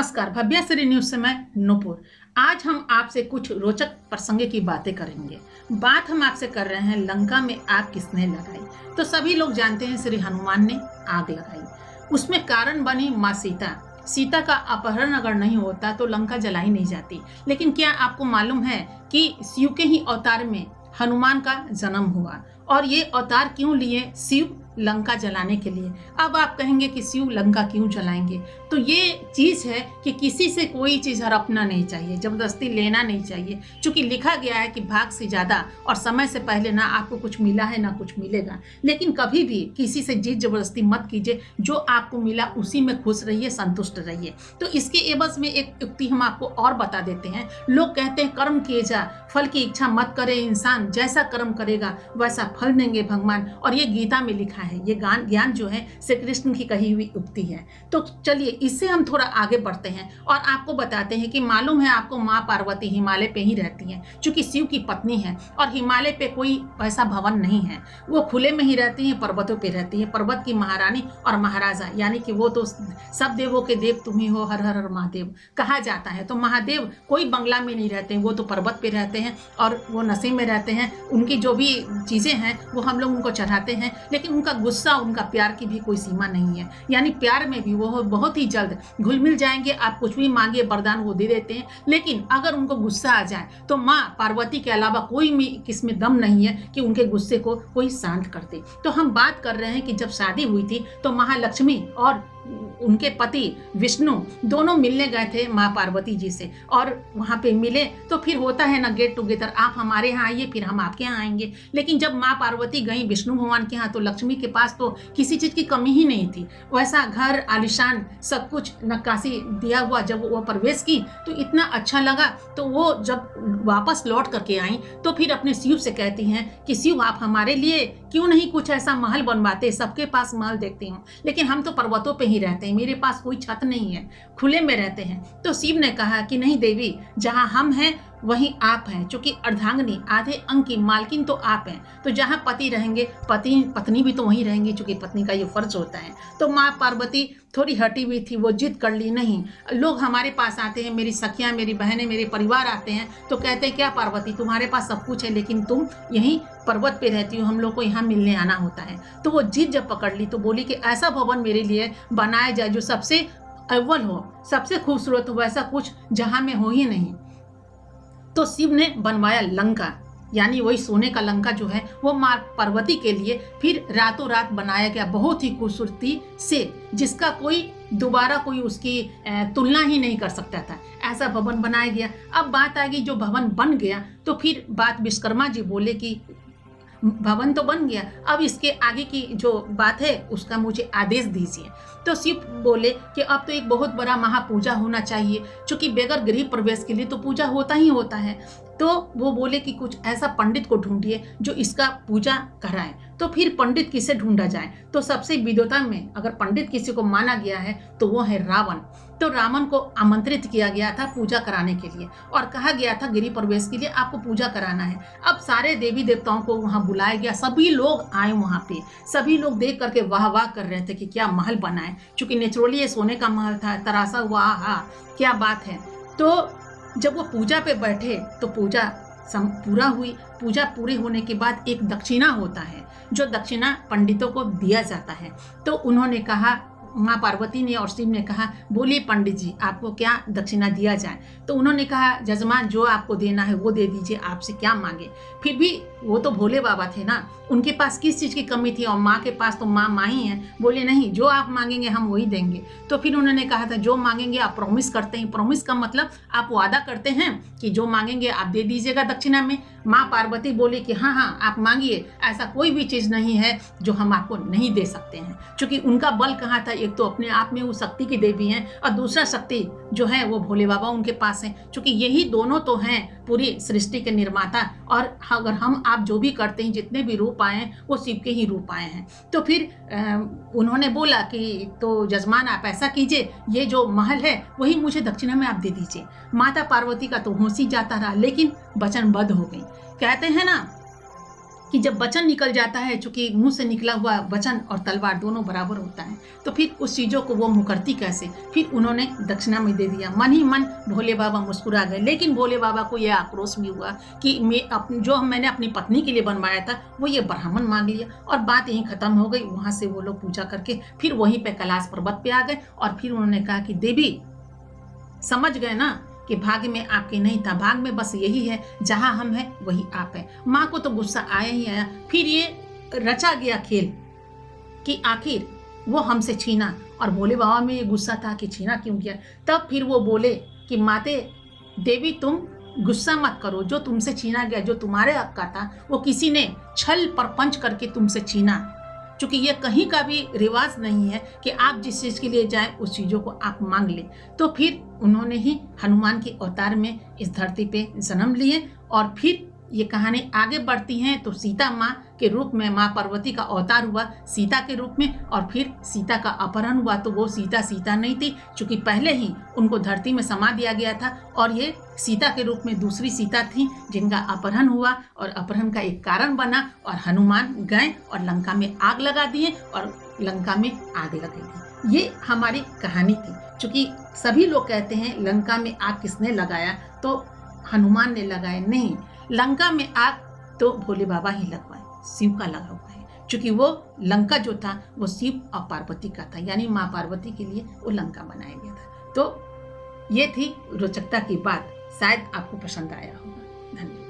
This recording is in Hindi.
नमस्कार, भव्यश्री न्यूज से मैं नूपुर। आज हम आपसे कुछ रोचक प्रसंग की बातें करेंगे। बात हम आपसे कर रहे हैं लंका में आग किसने लगाई। तो सभी लोग जानते हैं श्री हनुमान ने आग लगाई। उसमें कारण बनी माँ सीता। सीता का अपहरण अगर नहीं होता तो लंका जलाई नहीं जाती। लेकिन क्या आपको मालूम है कि शिव के ही अवतार में हनुमान का जन्म हुआ और ये अवतार क्यों लिए? शिव लंका जलाने के लिए। अब आप कहेंगे कि शिव लंका क्यों जलाएंगे? तो ये चीज है कि किसी से कोई चीज हड़पना नहीं चाहिए, जबरदस्ती लेना नहीं चाहिए। क्योंकि लिखा गया है कि भाग से ज्यादा और समय से पहले ना आपको कुछ मिला है ना कुछ मिलेगा। लेकिन कभी भी किसी से जीत जबरदस्ती मत कीजिए। जो आपको मिला उसी में खुश रहिए, संतुष्ट रहिए। तो इसके एवज में एक युक्ति हम आपको और बता देते हैं। लोग कहते हैं कर्म किए जा, फल की इच्छा मत करे इंसान, जैसा कर्म करेगा वैसा फल देंगे भगवान। और ये गीता में लिखा है। ये ज्ञान जो है श्री कृष्ण की कही हुई उक्ति है। तो चलिए इससे हम थोड़ा आगे बढ़ते हैं और आपको बताते हैं कि मालूम है आपको माँ पार्वती हिमालय पे ही रहती हैं, क्योंकि शिव की पत्नी है। और हिमालय पे कोई ऐसा भवन नहीं है, वो खुले में ही रहती हैं, पर्वतों पे रहती है। पर्वत की महारानी और महाराजा, यानी कि वो तो सब देवों के देव तुम ही हो, हर हर हर महादेव कहा जाता है। तो महादेव कोई बंगला में नहीं रहते, वो तो पर्वत पे रहते हैं और वो नशे में रहते हैं। उनकी जो भी चीजें हैं वो हम लोग उनको चढ़ाते हैं। लेकिन उनका गुस्सा, उनका प्यार की भी कोई सीमा नहीं है। यानी प्यार में भी वो बहुत ही जल्द घुल मिल जाएंगे। आप कुछ भी मांगिए वरदान वो दे देते हैं। लेकिन अगर उनको गुस्सा आ जाए तो माँ पार्वती के अलावा कोई भी किसमें दम नहीं है कि उनके गुस्से को कोई शांत कर दे। तो हम बात कर रहे हैं कि जब शादी हुई थी तो महालक्ष्मी और उनके पति विष्णु दोनों मिलने गए थे माँ पार्वती जी से। और वहाँ पे मिले तो फिर होता है ना गेट टुगेदर, आप हमारे यहाँ आइए फिर हम आपके यहाँ आएंगे। लेकिन जब माँ पार्वती गई विष्णु भगवान के यहाँ तो लक्ष्मी के पास तो किसी चीज की कमी ही नहीं थी। वैसा घर आलिशान सब कुछ नक्काशी दिया हुआ। जब वो प्रवेश की तो इतना अच्छा लगा। तो वो जब वापस लौट करके आई तो फिर अपने शिव से कहती हैं कि शिव आप हमारे लिए क्यों नहीं कुछ ऐसा महल बनवाते? सबके पास महल देखती हूँ लेकिन हम तो पर्वतों पे ही रहते हैं, मेरे पास कोई छत नहीं है, खुले में रहते हैं। तो शिव ने कहा कि नहीं देवी, जहां हम हैं वहीं आप हैं। क्योंकि अर्धांगिनी आधे अंग की मालकिन तो आप हैं, तो जहां पति रहेंगे पत्नी भी तो वहीं रहेंगी, क्योंकि पत्नी का ये फर्ज होता है। तो माँ पार्वती थोड़ी हटी हुई थी, वो जिद कर ली, नहीं लोग हमारे पास आते हैं, मेरी सखियां, मेरी बहनें, मेरे परिवार आते हैं तो कहते हैं क्या पार्वती तुम्हारे पास सब कुछ है लेकिन तुम यहीं पर्वत पे रहती हो, हम लोग को यहाँ मिलने आना होता है। तो वो जिद जब पकड़ ली तो बोली कि ऐसा भवन मेरे लिए बनाया जाए जो सबसे अव्वल हो, सबसे खूबसूरत हो, वैसा कुछ जहां में हो ही नहीं। तो शिव ने बनवाया लंका, यानी वही सोने का लंका जो है वो माँ पार्वती के लिए फिर रातों रात बनाया गया, बहुत ही खूबसूरती से, जिसका कोई दोबारा कोई उसकी तुलना ही नहीं कर सकता था। ऐसा भवन बनाया गया। अब बात आ गई जो भवन बन गया तो फिर बात विश्वकर्मा जी बोले कि भवन तो बन गया, अब इसके आगे की जो बात है उसका मुझे आदेश दीजिए। तो शिव बोले कि अब तो एक बहुत बड़ा महापूजा होना चाहिए, क्योंकि बगैर गृह प्रवेश के लिए तो पूजा होता ही होता है। तो वो बोले कि कुछ ऐसा पंडित को ढूंढिए जो इसका पूजा कराए। तो फिर पंडित किसे ढूंढा जाए? तो सबसे विद्वता में अगर पंडित किसी को माना गया है तो वो है रावण। तो रावण को आमंत्रित किया गया था पूजा कराने के लिए और कहा गया था गृह प्रवेश के लिए आपको पूजा कराना है। अब सारे देवी देवताओं को वहां बुलाया गया, सभी लोग आए वहां पे। सभी लोग देख करके वाह वाह कर रहे थे कि क्या महल बना है, क्योंकि नेचुरली ये सोने का महल था, तरासा हुआ, क्या बात है। तो जब वो पूजा पे बैठे तो पूजा पूरा हुई। पूजा पूरे होने के बाद एक दक्षिणा होता है जो दक्षिणा पंडितों को दिया जाता है। तो उन्होंने कहा, माँ पार्वती ने और शिव ने कहा, बोलिए पंडित जी आपको क्या दक्षिणा दिया जाए? तो उन्होंने कहा, जजमान जो आपको देना है वो दे दीजिए, आपसे क्या मांगे। फिर भी वो तो भोले बाबा थे ना, उनके पास किस चीज़ की कमी थी? और माँ के पास तो माँ ही है। बोले नहीं, जो आप मांगेंगे हम वही देंगे। तो फिर उन्होंने कहा था जो मांगेंगे आप प्रॉमिस करते हैं। प्रॉमिस का मतलब आप वादा करते हैं कि जो मांगेंगे आप दे दीजिएगा दक्षिणा में। माँ पार्वती बोली कि हाँ हाँ आप मांगिए, ऐसा कोई भी चीज़ नहीं है जो हम आपको नहीं दे सकते हैं। क्योंकि उनका बल कहाँ था, एक तो अपने आप में वो शक्ति की देवी हैं और दूसरा शक्ति जो है वो भोले बाबा उनके पास है। क्योंकि यही दोनों तो हैं पूरी सृष्टि के निर्माता। और अगर हम आप जो भी करते हैं, जितने भी रूप आए हैं वो शिव के ही रूप आए हैं। तो फिर उन्होंने बोला कि तो जजमान आप ऐसा कीजिए, ये जो महल है वही मुझे दक्षिणा में आप दे दीजिए। माता पार्वती का तो होश ही जाता रहा, लेकिन वचनबद्ध हो गई। कहते हैं ना कि जब वचन निकल जाता है, चूंकि मुंह से निकला हुआ वचन और तलवार दोनों बराबर होता है, तो फिर उस चीज़ों को वो मुकरती कैसे। फिर उन्होंने दक्षिणा में दे दिया। मन ही मन भोले बाबा मुस्कुरा गए, लेकिन भोले बाबा को यह आक्रोश भी हुआ कि मैंने अपनी पत्नी के लिए बनवाया था वो ये ब्राह्मण मांग लिया, और बात यहीं खत्म हो गई। वहाँ से वो लोग पूजा करके फिर वहीं पे कैलाश पर्वत पे आ गए, और फिर उन्होंने कहा कि देवी समझ गए ना कि भाग्य में आपके नहीं था, भाग्य में बस यही है, जहां हम हैं वही आप हैं। माँ को तो गुस्सा आया ही आया। फिर ये रचा गया खेल कि आखिर वो हमसे छीना, और भोले बाबा में ये गुस्सा था कि छीना क्यों गया। तब फिर वो बोले कि माते देवी तुम गुस्सा मत करो, जो तुमसे छीना गया, जो तुम्हारे हक का था, वो किसी ने छल परपंच करके तुमसे छीना। क्योंकि ये कहीं का भी रिवाज नहीं है कि आप जिस चीज़ के लिए जाएं उस चीज़ों को आप मांग लें। तो फिर उन्होंने ही हनुमान के अवतार में इस धरती पे जन्म लिए, और फिर ये कहानी आगे बढ़ती हैं तो सीता माँ के रूप में माँ पार्वती का अवतार हुआ सीता के रूप में, और फिर सीता का अपहरण हुआ। तो वो सीता नहीं थी, क्योंकि पहले ही उनको धरती में समा दिया गया था, और ये सीता के रूप में दूसरी सीता थी जिनका अपहरण हुआ, और अपहरण का एक कारण बना, और हनुमान गए और लंका में आग लगा दिए, और लंका में आग लगेगी। ये हमारी कहानी थी। क्योंकि सभी लोग कहते हैं लंका में आग किसने लगाया, तो हनुमान ने लगाया नहीं, लंका में आग तो भोले बाबा ही लगवाए, शिव का लगा हुआ है। क्योंकि वो लंका जो था वो शिव और पार्वती का था, यानी माँ पार्वती के लिए वो लंका बनाया गया था। तो ये थी रोचकता की बात, शायद आपको पसंद आया होगा। धन्यवाद।